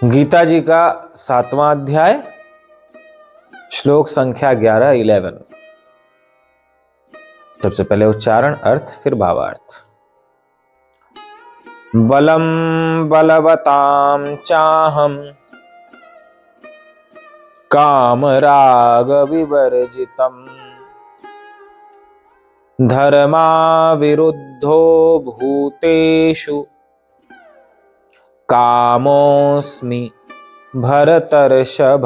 गीता जी का 7वां अध्याय, श्लोक संख्या 11 सबसे पहले उच्चारण, अर्थ, फिर भावार्थ। बलम बलवतां चाहम काम राग विवर्जितम धर्मा विरुद्धो भूतेषु कामोस्मि भरतर्षभ।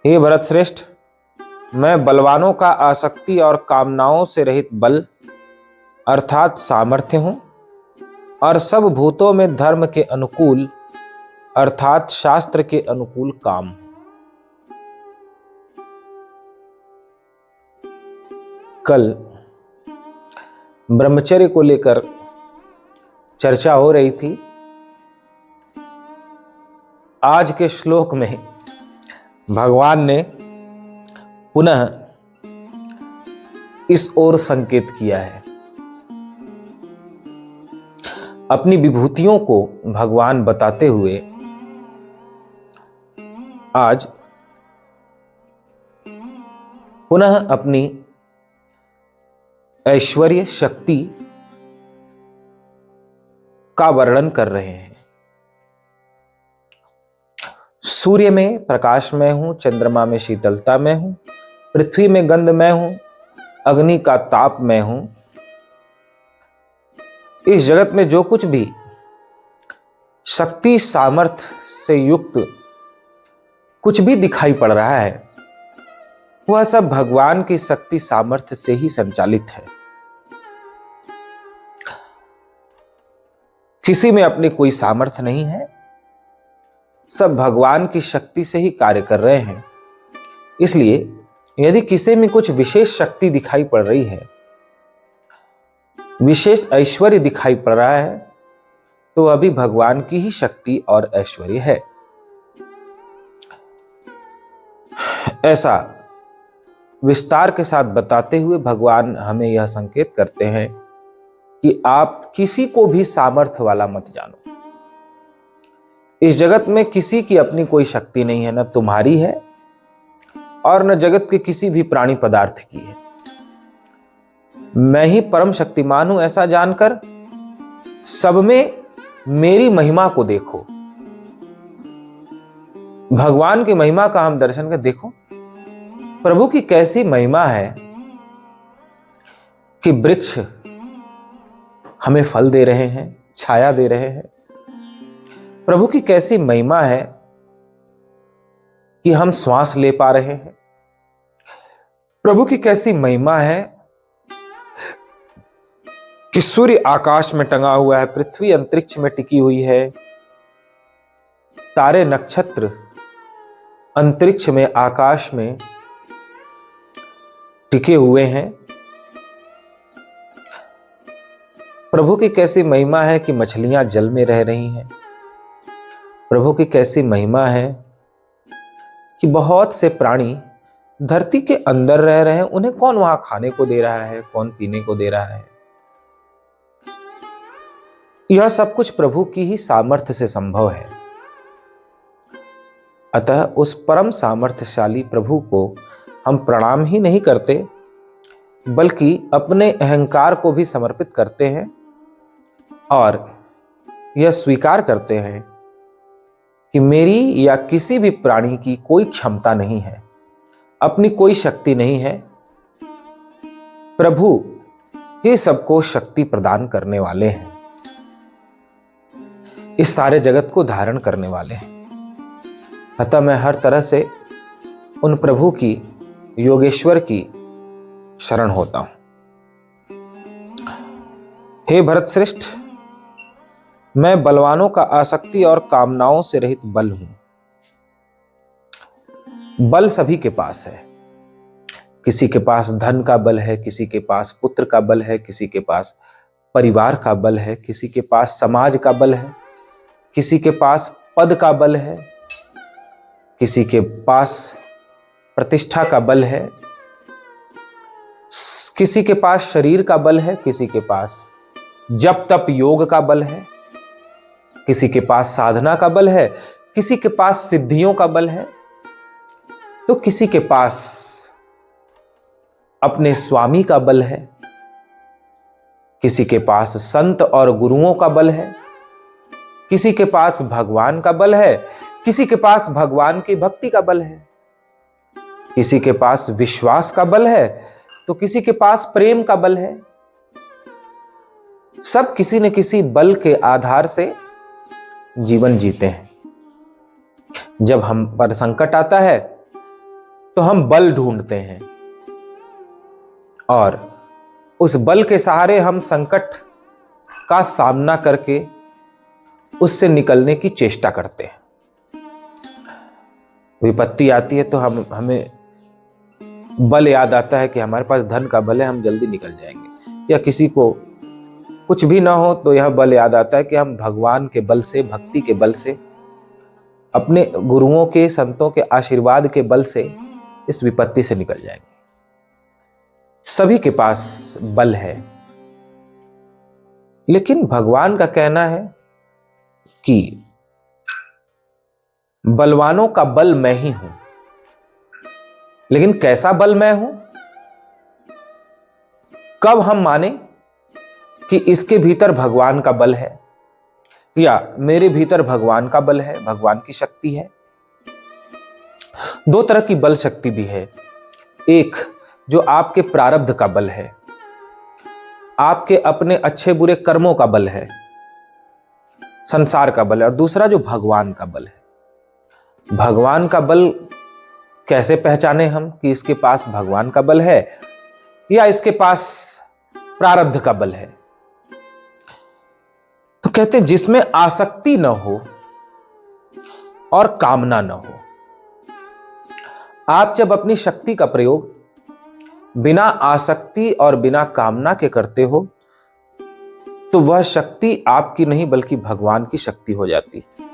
हे भरत श्रेष्ठ, मैं बलवानों का आसक्ति और कामनाओं से रहित बल अर्थात सामर्थ्य हूं, और सब भूतों में धर्म के अनुकूल अर्थात शास्त्र के अनुकूल काम। कल ब्रह्मचर्य को लेकर चर्चा हो रही थी। आज के श्लोक में भगवान ने पुनः इस ओर संकेत किया है। अपनी विभूतियों को भगवान बताते हुए आज पुनः अपनी ऐश्वर्य शक्ति का वर्णन कर रहे हैं। सूर्य में प्रकाश में हूं, चंद्रमा में शीतलता में हूं, पृथ्वी में गंध में हूं, अग्नि का ताप में हूं। इस जगत में जो कुछ भी शक्ति सामर्थ्य से युक्त कुछ भी दिखाई पड़ रहा है, वह सब भगवान की शक्ति सामर्थ्य से ही संचालित है। किसी में अपनी कोई सामर्थ्य नहीं है, सब भगवान की शक्ति से ही कार्य कर रहे हैं। इसलिए यदि किसी में कुछ विशेष शक्ति दिखाई पड़ रही है, विशेष ऐश्वर्य दिखाई पड़ रहा है, तो अभी भगवान की ही शक्ति और ऐश्वर्य है। ऐसा विस्तार के साथ बताते हुए भगवान हमें यह संकेत करते हैं कि आप किसी को भी सामर्थ्य वाला मत जानो। इस जगत में किसी की अपनी कोई शक्ति नहीं है, न तुम्हारी है और न जगत के किसी भी प्राणी पदार्थ की है। मैं ही परम शक्तिमान हूं, ऐसा जानकर सब में मेरी महिमा को देखो। भगवान की महिमा का हम दर्शन कर देखो। प्रभु की कैसी महिमा है कि वृक्ष हमें फल दे रहे हैं, छाया दे रहे हैं। प्रभु की कैसी महिमा है कि हम श्वास ले पा रहे हैं। प्रभु की कैसी महिमा है कि सूर्य आकाश में टंगा हुआ है, पृथ्वी अंतरिक्ष में टिकी हुई है, तारे नक्षत्र अंतरिक्ष में आकाश में टिके हुए हैं। प्रभु की कैसी महिमा है कि मछलियां जल में रह रही हैं। प्रभु की कैसी महिमा है कि बहुत से प्राणी धरती के अंदर रह रहे हैं। उन्हें कौन वहां खाने को दे रहा है, कौन पीने को दे रहा है। यह सब कुछ प्रभु की ही सामर्थ्य से संभव है। अतः उस परम सामर्थ्यशाली प्रभु को हम प्रणाम ही नहीं करते, बल्कि अपने अहंकार को भी समर्पित करते हैं और यह स्वीकार करते हैं कि मेरी या किसी भी प्राणी की कोई क्षमता नहीं है, अपनी कोई शक्ति नहीं है। प्रभु ही सबको शक्ति प्रदान करने वाले हैं, इस सारे जगत को धारण करने वाले हैं। अतः मैं हर तरह से उन प्रभु की, योगेश्वर की शरण होता हूं। हे भरत श्रेष्ठ, मैं बलवानों का आसक्ति और कामनाओं से रहित बल हूं। बल सभी के पास है। किसी के पास धन का बल है, किसी के पास पुत्र का बल है, किसी के पास परिवार का बल है, किसी के पास समाज का बल है, किसी के पास पद का बल है, किसी के पास प्रतिष्ठा का बल है, किसी के पास शरीर का बल है, किसी के पास जप तप योग का बल है। किसी के पास साधना का बल है, किसी के पास सिद्धियों का बल है, तो किसी के पास अपने स्वामी का बल है, किसी के पास संत और गुरुओं का बल है, किसी के पास भगवान का बल है, किसी के पास भगवान की भक्ति का बल है, किसी के पास विश्वास का बल है, तो किसी के पास प्रेम का बल है। सब किसी न किसी बल के आधार से जीवन जीते हैं। जब हम पर संकट आता है तो हम बल ढूंढते हैं और उस बल के सहारे हम संकट का सामना करके उससे निकलने की चेष्टा करते हैं। विपत्ति आती है तो हमें बल याद आता है कि हमारे पास धन का बल है, हम जल्दी निकल जाएंगे, या किसी को कुछ भी ना हो तो यह बल याद आता है कि हम भगवान के बल से, भक्ति के बल से, अपने गुरुओं के, संतों के आशीर्वाद के बल से इस विपत्ति से निकल जाएंगे। सभी के पास बल है, लेकिन भगवान का कहना है कि बलवानों का बल मैं ही हूं। लेकिन कैसा बल मैं हूं? कब हम माने कि इसके भीतर भगवान का बल है या मेरे भीतर भगवान का बल है, भगवान की शक्ति है? दो तरह की बल शक्ति भी है। एक जो आपके प्रारब्ध का बल है, आपके अपने अच्छे बुरे कर्मों का बल है, संसार का बल है, और दूसरा जो भगवान का बल है। भगवान का बल कैसे पहचाने हम कि इसके पास भगवान का बल है या इसके पास प्रारब्ध का बल है? तो कहते हैं जिसमें आसक्ति न हो और कामना न हो। आप जब अपनी शक्ति का प्रयोग बिना आसक्ति और बिना कामना के करते हो तो वह शक्ति आपकी नहीं बल्कि भगवान की शक्ति हो जाती है।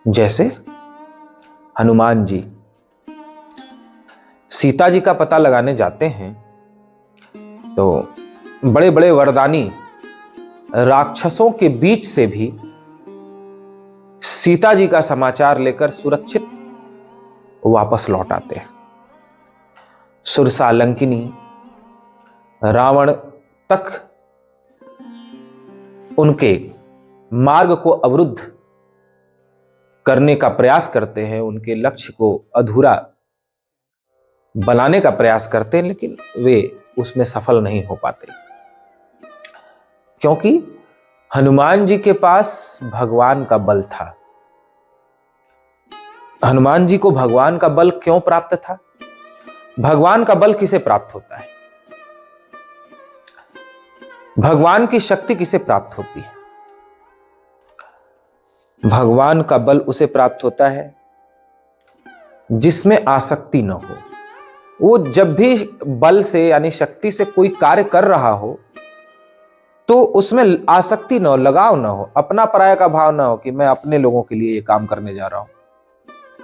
जैसे हनुमान जी सीता जी का पता लगाने जाते हैं तो बड़े बड़े वरदानी राक्षसों के बीच से भी सीता जी का समाचार लेकर सुरक्षित वापस लौट आते हैं। सुरसा, लंकिनी, रावण तक उनके मार्ग को अवरुद्ध करने का प्रयास करते हैं, उनके लक्ष्य को अधूरा बनाने का प्रयास करते हैं, लेकिन वे उसमें सफल नहीं हो पाते, क्योंकि हनुमान जी के पास भगवान का बल था। हनुमान जी को भगवान का बल क्यों प्राप्त था? भगवान का बल किसे प्राप्त होता है? भगवान की शक्ति किसे प्राप्त होती है? भगवान का बल उसे प्राप्त होता है जिसमें आसक्ति न हो। वो जब भी बल से यानी शक्ति से कोई कार्य कर रहा हो तो उसमें आसक्ति न हो, लगाव न हो, अपना पराया का भाव न हो कि मैं अपने लोगों के लिए ये काम करने जा रहा हूं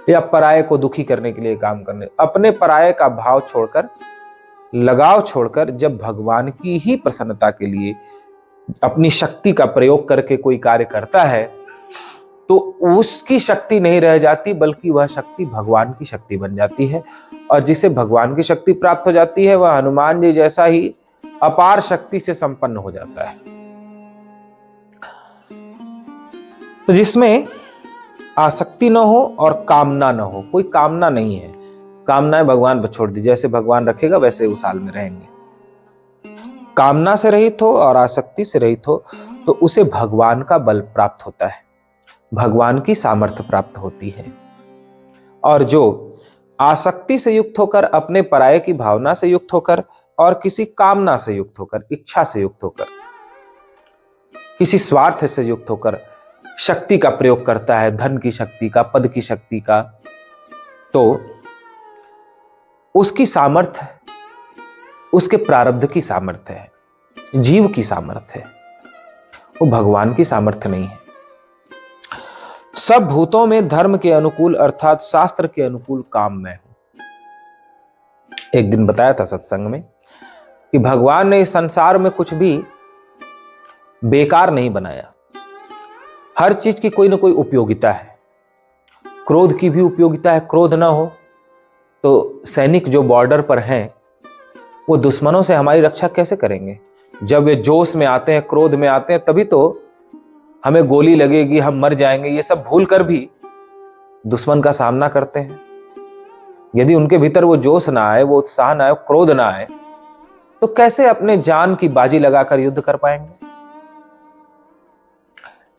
या पराये को दुखी करने के लिए काम करने। अपने पराये का भाव छोड़कर, लगाव छोड़कर जब भगवान की ही प्रसन्नता के लिए अपनी शक्ति का प्रयोग करके कोई कार्य करता है तो उसकी शक्ति नहीं रह जाती, बल्कि वह शक्ति भगवान की शक्ति बन जाती है। और जिसे भगवान की शक्ति प्राप्त हो जाती है वह हनुमान जी जैसा ही अपार शक्ति से संपन्न हो जाता है। तो जिसमें आसक्ति न हो और कामना न हो, कोई कामना नहीं है, कामनाएं भगवान पर छोड़ दी, जैसे भगवान रखेगा वैसे उस हाल में रहेंगे। कामना से रहित हो और आसक्ति से रहित हो तो उसे भगवान का बल प्राप्त होता है, भगवान की सामर्थ्य प्राप्त होती है। और जो आसक्ति से युक्त होकर, अपने पराये की भावना से युक्त होकर और किसी कामना से युक्त होकर, इच्छा से युक्त होकर, किसी स्वार्थ से युक्त होकर शक्ति का प्रयोग करता है, धन की शक्ति का, पद की शक्ति का, तो उसकी सामर्थ्य उसके प्रारब्ध की सामर्थ्य है, जीव की सामर्थ्य है, वो भगवान की सामर्थ्य नहीं है। सब भूतों में धर्म के अनुकूल अर्थात शास्त्र के अनुकूल काम मैं हूं। एक दिन बताया था सत्संग में कि भगवान ने इस संसार में कुछ भी बेकार नहीं बनाया। हर चीज की कोई ना कोई उपयोगिता है। क्रोध की भी उपयोगिता है। क्रोध ना हो तो सैनिक जो बॉर्डर पर हैं वो दुश्मनों से हमारी रक्षा कैसे करेंगे? जब वे जोश में आते हैं, क्रोध में आते हैं, तभी तो हमें गोली लगेगी, हम मर जाएंगे, ये सब भूल कर भी दुश्मन का सामना करते हैं। यदि उनके भीतर वो जोश ना आए, वो उत्साह ना आए, क्रोध ना आए, तो कैसे अपने जान की बाजी लगाकर युद्ध कर पाएंगे?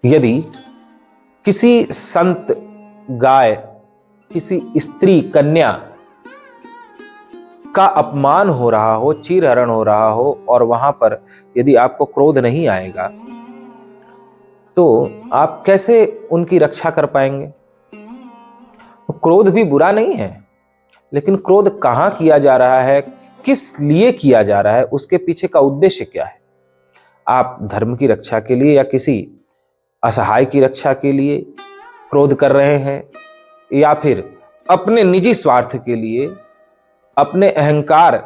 यदि किसी संत गाय, किसी स्त्री कन्या का अपमान हो रहा हो, चीरहरण हो रहा हो, और वहां पर यदि आपको क्रोध नहीं आएगा तो आप कैसे उनकी रक्षा कर पाएंगे? क्रोध भी बुरा नहीं है, लेकिन क्रोध कहां किया जा रहा है, किस लिए किया जा रहा है, उसके पीछे का उद्देश्य क्या है? आप धर्म की रक्षा के लिए या किसी असहाय की रक्षा के लिए क्रोध कर रहे हैं, या फिर अपने निजी स्वार्थ के लिए, अपने अहंकार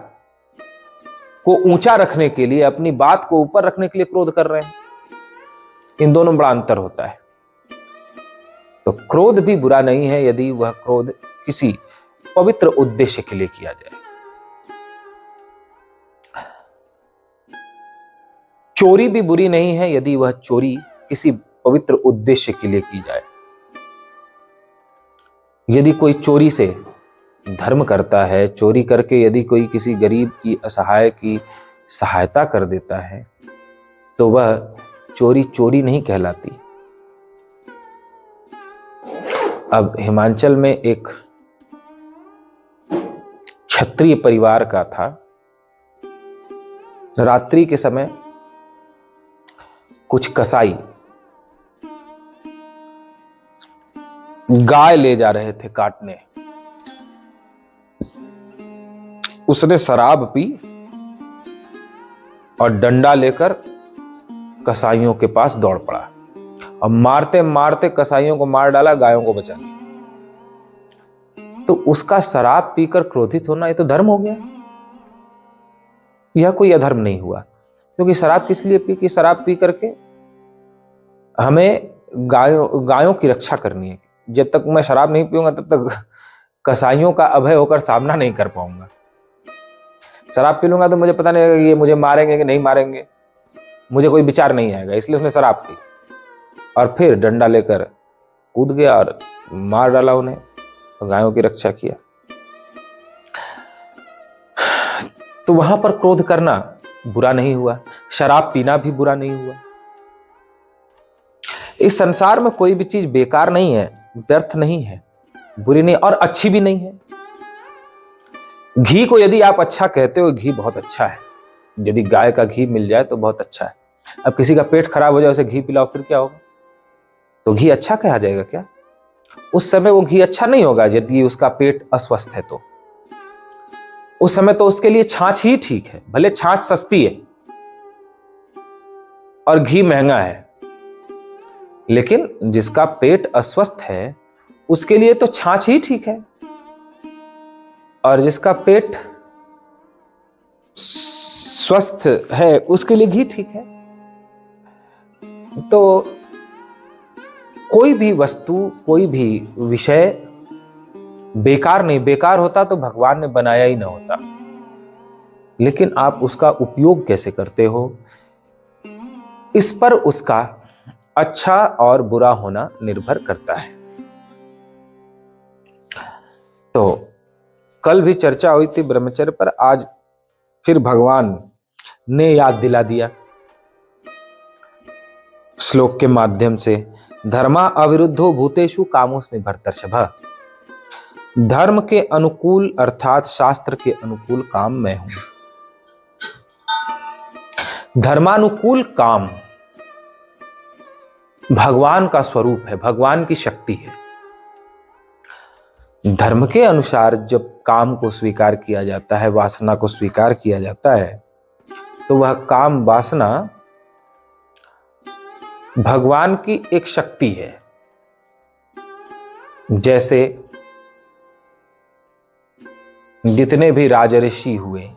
को ऊंचा रखने के लिए, अपनी बात को ऊपर रखने के लिए क्रोध कर रहे हैं? इन दोनों में बड़ा अंतर होता है। तो क्रोध भी बुरा नहीं है यदि वह क्रोध किसी पवित्र उद्देश्य के लिए किया जाए। चोरी भी बुरी नहीं है यदि वह चोरी किसी पवित्र उद्देश्य के लिए की जाए। यदि कोई चोरी से धर्म करता है, चोरी करके यदि कोई किसी गरीब की, असहाय की सहायता कर देता है, तो वह चोरी चोरी नहीं कहलाती। अब हिमाचल में एक क्षत्रिय परिवार का था। रात्रि के समय कुछ कसाई गाय ले जा रहे थे काटने। उसने शराब पी और डंडा लेकर कसाईयों के पास दौड़ पड़ा और मारते मारते कसाईयों को मार डाला, गायों को बचा लिया। तो उसका शराब पीकर क्रोधित होना, ये तो धर्म हो गया। यह कोई अधर्म नहीं हुआ, क्योंकि शराब किस लिए पी? कि शराब पी करके हमें गायों की रक्षा करनी है। जब तक मैं शराब नहीं पीऊंगा तब तक कसाईयों का अभय होकर सामना नहीं कर पाऊंगा। शराब पी लूंगा तो मुझे पता नहीं ये मुझे मारेंगे कि नहीं मारेंगे, मुझे कोई विचार नहीं आएगा। इसलिए उसने शराब पी और फिर डंडा लेकर कूद गया और मार डाला उन्हें, तो गायों की रक्षा किया। तो वहां पर क्रोध करना बुरा नहीं हुआ, शराब पीना भी बुरा नहीं हुआ। इस संसार में कोई भी चीज बेकार नहीं है, व्यर्थ नहीं है, बुरी नहीं और अच्छी भी नहीं है। घी को यदि आप अच्छा कहते हो, घी बहुत अच्छा है। यदि गाय का घी मिल जाए तो बहुत अच्छा है। अब किसी का पेट खराब हो जाए, उसे घी पिलाओ, फिर क्या होगा? तो घी अच्छा कहा जाएगा क्या? उस समय वो घी अच्छा नहीं होगा यदि उसका पेट अस्वस्थ है। तो उस समय तो उसके लिए छाछ ही ठीक है। भले छाछ सस्ती है और घी महंगा है, लेकिन जिसका पेट अस्वस्थ है उसके लिए तो छाछ ही ठीक है, और जिसका पेट स्वस्थ है उसके लिए घी ठीक है। तो कोई भी वस्तु, कोई भी विषय बेकार नहीं। बेकार होता तो भगवान ने बनाया ही ना होता। लेकिन आप उसका उपयोग कैसे करते हो, इस पर उसका अच्छा और बुरा होना निर्भर करता है। तो कल भी चर्चा हुई थी ब्रह्मचर्य पर, आज फिर भगवान ने याद दिला दिया श्लोक के माध्यम से। धर्मा अविरुद्धो भूतेषु कामोस्मि भर्तर्षभ। धर्म के अनुकूल अर्थात शास्त्र के अनुकूल काम मैं हूं। धर्मानुकूल काम भगवान का स्वरूप है, भगवान की शक्ति है। धर्म के अनुसार जब काम को स्वीकार किया जाता है, वासना को स्वीकार किया जाता है, तो वह काम वासना भगवान की एक शक्ति है। जैसे जितने भी राजऋषि हुए,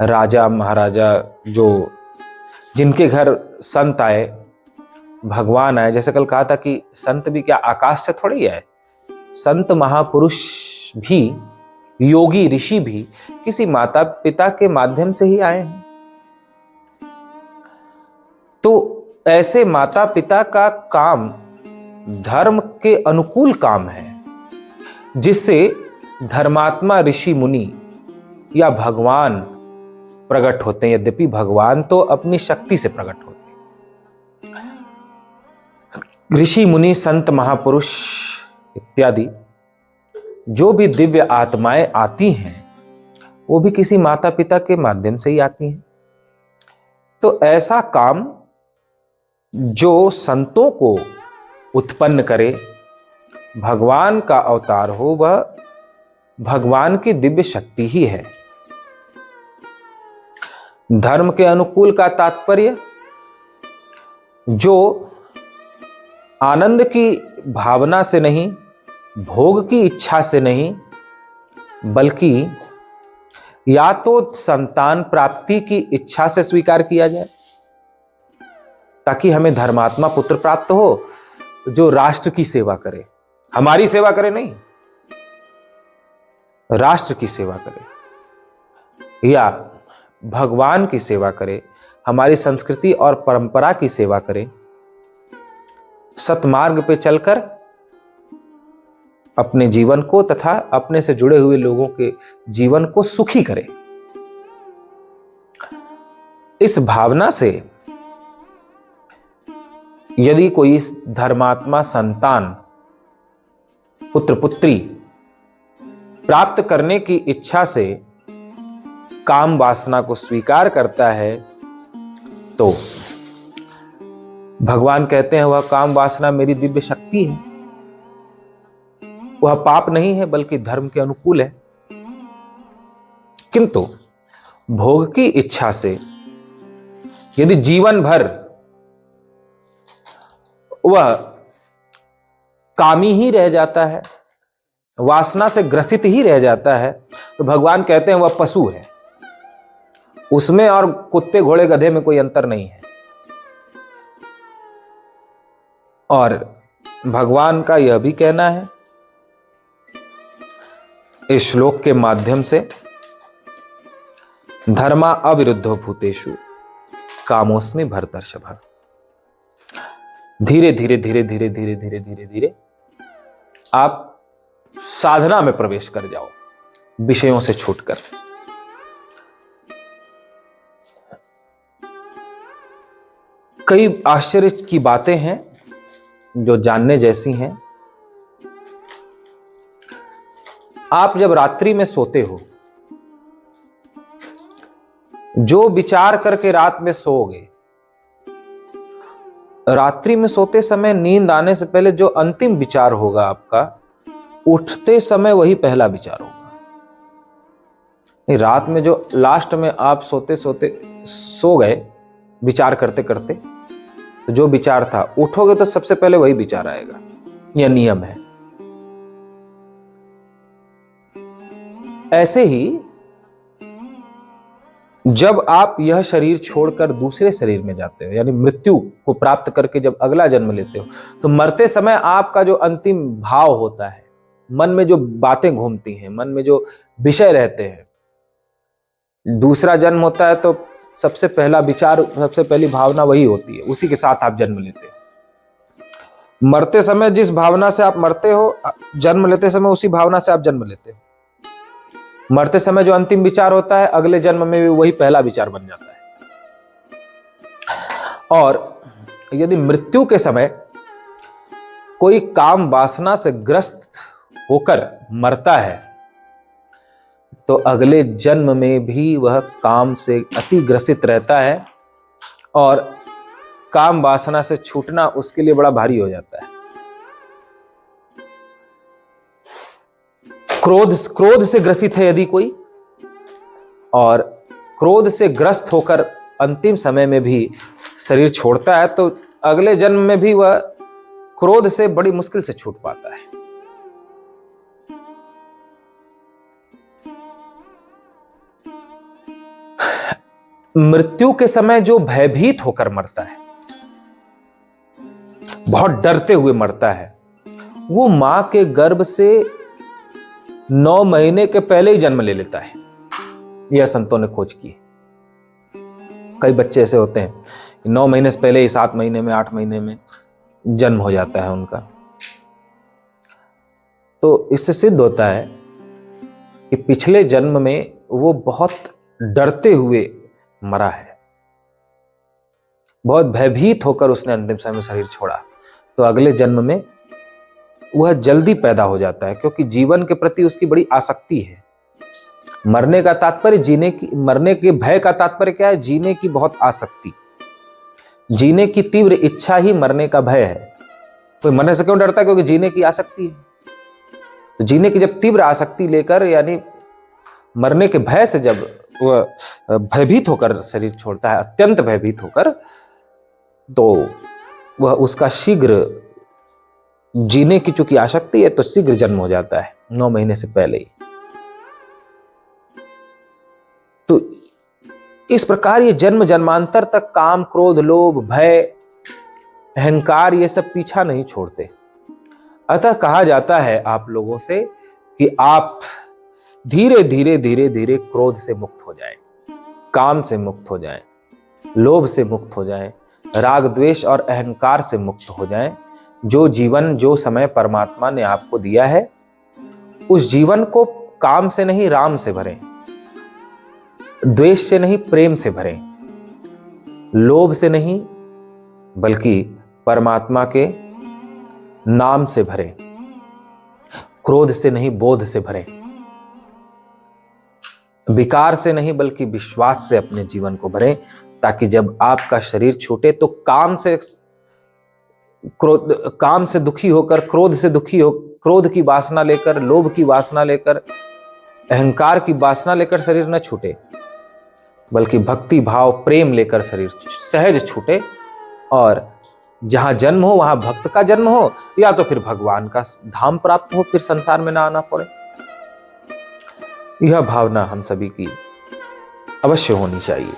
राजा महाराजा जो जिनके घर संत आए, भगवान आए, जैसे कल कहा था कि संत भी क्या आकाश से थोड़ी आए, संत महापुरुष भी, योगी ऋषि भी किसी माता पिता के माध्यम से ही आए हैं। तो ऐसे माता पिता का काम धर्म के अनुकूल काम है, जिससे धर्मात्मा ऋषि मुनि या भगवान प्रकट होते हैं। यद्यपि भगवान तो अपनी शक्ति से प्रकट होते हैं, ऋषि मुनि संत महापुरुष इत्यादि जो भी दिव्य आत्माएं आती हैं वो भी किसी माता पिता के माध्यम से ही आती हैं। तो ऐसा काम जो संतों को उत्पन्न करे, भगवान का अवतार हो, वह भगवान की दिव्य शक्ति ही है। धर्म के अनुकूल का तात्पर्य जो आनंद की भावना से नहीं, भोग की इच्छा से नहीं, बल्कि या तो संतान प्राप्ति की इच्छा से स्वीकार किया जाए, ताकि हमें धर्मात्मा पुत्र प्राप्त हो जो राष्ट्र की सेवा करे, हमारी सेवा करे नहीं, राष्ट्र की सेवा करे, या भगवान की सेवा करे, हमारी संस्कृति और परंपरा की सेवा करे, सतमार्ग पे चलकर अपने जीवन को तथा अपने से जुड़े हुए लोगों के जीवन को सुखी करे। इस भावना से यदि कोई धर्मात्मा संतान पुत्र पुत्री प्राप्त करने की इच्छा से काम वासना को स्वीकार करता है, तो भगवान कहते हैं वह काम वासना मेरी दिव्य शक्ति है, वह पाप नहीं है बल्कि धर्म के अनुकूल है। किंतु भोग की इच्छा से यदि जीवन भर वह कामी ही रह जाता है, वासना से ग्रसित ही रह जाता है, तो भगवान कहते हैं वह पशु है, उसमें और कुत्ते घोड़े गधे में कोई अंतर नहीं है। और भगवान का यह भी कहना है इस श्लोक के माध्यम से, धर्मा अविरुद्धो भूतेषु कामोस्मि भरतर्षभ। धीरे धीरे धीरे धीरे धीरे धीरे धीरे धीरे आप साधना में प्रवेश कर जाओ, विषयों से छूटकर। कई आश्चर्य की बातें हैं जो जानने जैसी हैं। आप जब रात्रि में सोते हो, जो विचार करके रात में सोओगे, रात्रि में सोते समय नींद आने से पहले जो अंतिम विचार होगा आपका, उठते समय वही पहला विचार होगा। रात में जो लास्ट में आप सोते सोते सो गए विचार करते करते, तो जो विचार था उठोगे तो सबसे पहले वही विचार आएगा। यह नियम है। ऐसे ही जब आप यह शरीर छोड़कर दूसरे शरीर में जाते हो, यानी मृत्यु को प्राप्त करके जब अगला जन्म लेते हो, तो मरते समय आपका जो अंतिम भाव होता है, मन में जो बातें घूमती हैं, मन में जो विषय रहते हैं, दूसरा जन्म होता है तो सबसे पहला विचार, सबसे पहली भावना वही होती है, उसी के साथ आप जन्म लेते हो। मरते समय जिस भावना से आप मरते हो, जन्म लेते समय उसी भावना से आप जन्म लेते हो। मरते समय जो अंतिम विचार होता है, अगले जन्म में भी वही पहला विचार बन जाता है। और यदि मृत्यु के समय कोई काम वासना से ग्रस्त होकर मरता है, तो अगले जन्म में भी वह काम से अति ग्रसित रहता है और काम वासना से छूटना उसके लिए बड़ा भारी हो जाता है। क्रोध से ग्रसित है यदि कोई, और क्रोध से ग्रस्त होकर अंतिम समय में भी शरीर छोड़ता है, तो अगले जन्म में भी वह क्रोध से बड़ी मुश्किल से छूट पाता है। मृत्यु के समय जो भयभीत होकर मरता है, बहुत डरते हुए मरता है, वो मां के गर्भ से 9 महीने के पहले ही जन्म ले लेता है। यह संतों ने खोज की। कई बच्चे ऐसे होते हैं 9 महीने से पहले ही 7 महीने में 8 महीने में जन्म हो जाता है उनका। तो इससे सिद्ध होता है कि पिछले जन्म में वो बहुत डरते हुए मरा है, बहुत भयभीत होकर उसने अंतिम समय में शरीर छोड़ा। तो अगले जन्म में वह जल्दी पैदा हो जाता है, क्योंकि जीवन के प्रति उसकी बड़ी आसक्ति है। मरने का तात्पर्य जीने की, मरने के भय का तात्पर्य क्या है? जीने की बहुत आसक्ति, जीने की तीव्र इच्छा ही मरने का भय है। कोई मरने से क्यों डरता है? क्योंकि जीने की आसक्ति है। तो जीने की जब तीव्र आसक्ति लेकर, यानी मरने के भय से जब वह भयभीत होकर शरीर छोड़ता है, अत्यंत भयभीत होकर, तो वह उसका शीघ्र जीने की चूंकि आसक्ति है तो शीघ्र जन्म हो जाता है 9 महीने से पहले ही। तो इस प्रकार ये जन्म जन्मांतर तक काम, क्रोध, लोभ, भय, अहंकार ये सब पीछा नहीं छोड़ते। अतः कहा जाता है आप लोगों से कि आप धीरे धीरे धीरे धीरे क्रोध से मुक्त हो जाएं, काम से मुक्त हो जाएं, लोभ से मुक्त हो जाएं, राग द्वेष और अहंकार से मुक्त हो जाएं। जो जीवन, जो समय परमात्मा ने आपको दिया है, उस जीवन को काम से नहीं राम से भरें, द्वेष से नहीं प्रेम से भरें, लोभ से नहीं बल्कि परमात्मा के नाम से भरें, क्रोध से नहीं बोध से भरें, विकार से नहीं बल्कि विश्वास से अपने जीवन को भरें, ताकि जब आपका शरीर छूटे तो काम से दुखी होकर, क्रोध से दुखी हो, क्रोध की वासना लेकर, लोभ की वासना लेकर, अहंकार की वासना लेकर शरीर न छूटे, बल्कि भक्ति भाव प्रेम लेकर शरीर सहज छूटे। और जहां जन्म हो वहां भक्त का जन्म हो, या तो फिर भगवान का धाम प्राप्त हो, फिर संसार में ना आना पड़े। यह भावना हम सभी की अवश्य होनी चाहिए।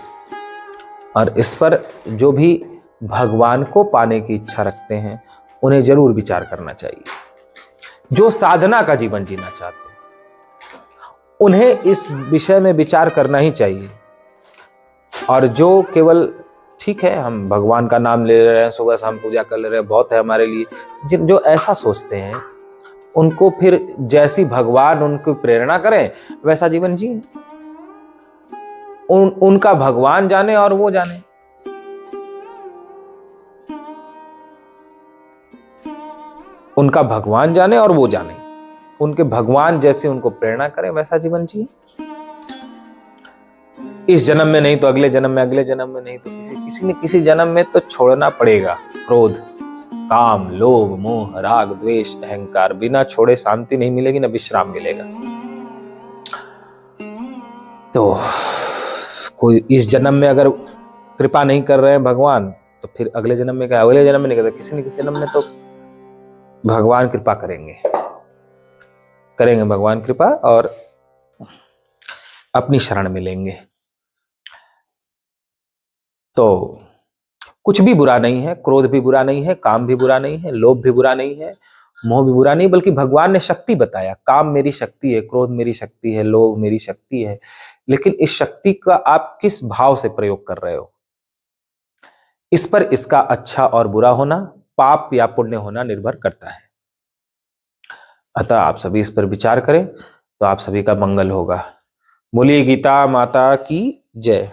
और इस पर जो भी भगवान को पाने की इच्छा रखते हैं उन्हें जरूर विचार करना चाहिए। जो साधना का जीवन जीना चाहते हैं उन्हें इस विषय में विचार करना ही चाहिए। और जो केवल ठीक है हम भगवान का नाम ले रहे हैं, सुबह शाम पूजा कर ले रहे हैं, बहुत है हमारे लिए, जो ऐसा सोचते हैं उनको फिर जैसी भगवान उनको प्रेरणा करें वैसा जीवन जिए। उनका भगवान जाने और वो जाने। उनका भगवान जाने और वो जाने, उनके भगवान जैसे उनको प्रेरणा करें वैसा जीवन जिए। इस जन्म में नहीं तो अगले जन्म में, अगले जन्म में नहीं तो किसी न किसी जन्म में तो छोड़ना पड़ेगा क्रोध, काम, लोभ, मोह, राग, द्वेष, अहंकार। बिना छोड़े शांति नहीं मिलेगी, ना विश्राम मिलेगा। तो कोई इस जन्म में अगर कृपा नहीं कर रहे हैं भगवान, तो फिर अगले जन्म में क्या? अगले जन्म में नहीं करते, किसी न किसी जन्म में तो भगवान कृपा करेंगे भगवान कृपा, और अपनी शरण में लेंगे। तो कुछ भी बुरा नहीं है, क्रोध भी बुरा नहीं है, काम भी बुरा नहीं है, लोभ भी बुरा नहीं है, मोह भी बुरा नहीं, बल्कि भगवान ने शक्ति बताया। काम मेरी शक्ति है, क्रोध मेरी शक्ति है, लोभ मेरी शक्ति है। लेकिन इस शक्ति का आप किस भाव से प्रयोग कर रहे हो, इस पर इसका अच्छा और बुरा होना, पाप या पुण्य होना निर्भर करता है। अतः आप सभी इस पर विचार करें तो आप सभी का मंगल होगा। बोलिए गीता माता की जय।